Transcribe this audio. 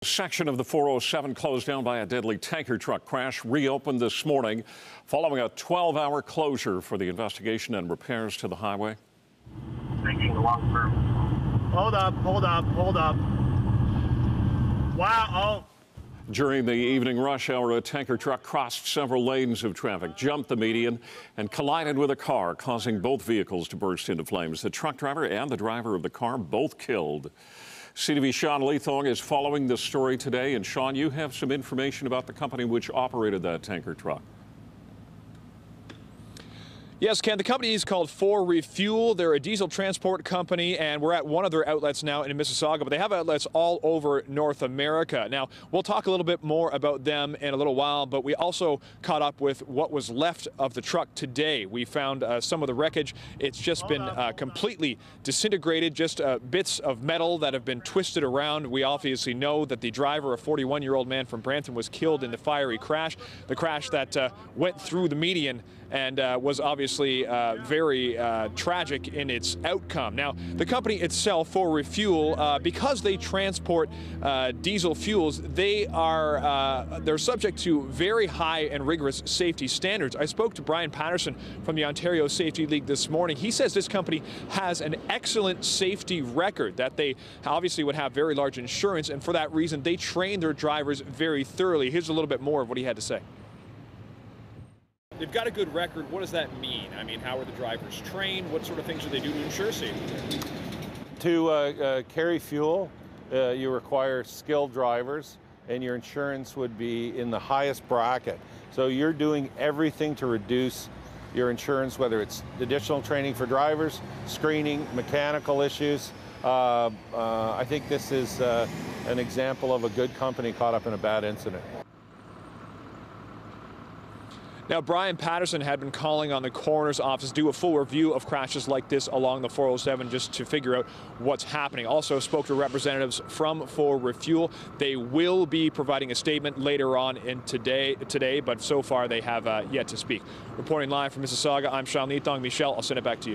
Section of the 407 closed down by a deadly tanker truck crash reopened this morning following a 12-hour closure for the investigation and repairs to the highway. Taking the long term. Hold up. Wow. During the evening rush hour, a tanker truck crossed several lanes of traffic, jumped the median, and collided with a car, causing both vehicles to burst into flames. The truck driver and the driver of the car both killed. CTV's Sean Leathong is following this story today. And Sean, you have some information about the company which operated that tanker truck. Yes, Ken, the company is called For Refuel. They're a diesel transport company, and we're at one of their outlets now in Mississauga, but they have outlets all over North America. Now, we'll talk a little bit more about them in a little while, but we also caught up with what was left of the truck today. We found some of the wreckage. It's just been completely disintegrated, just bits of metal that have been twisted around. We obviously know that the driver, a 41-year-old man from Brampton, was killed in the fiery crash, the crash that went through the median and was obviously very tragic in its outcome. Now, the company itself, For Refuel, because they transport diesel fuels, they're subject to very high and rigorous safety standards. I spoke to Brian Patterson from the Ontario Safety League this morning. He says this company has an excellent safety record, that they obviously would have very large insurance, and for that reason, they train their drivers very thoroughly. Here's a little bit more of what he had to say. They've got a good record. What does that mean? I mean, how are the drivers trained? What sort of things do they do to ensure safety? To carry fuel, you require skilled drivers, and your insurance would be in the highest bracket. So you're doing everything to reduce your insurance, whether it's additional training for drivers, screening, mechanical issues. I think this is an example of a good company caught up in a bad incident. Now, Brian Patterson had been calling on the coroner's office to do a full review of crashes like this along the 407 just to figure out what's happening. Also spoke to representatives from For Refuel. They will be providing a statement later on in today, but so far they have yet to speak. Reporting live from Mississauga, I'm Sean Leathong. Michelle, I'll send it back to you.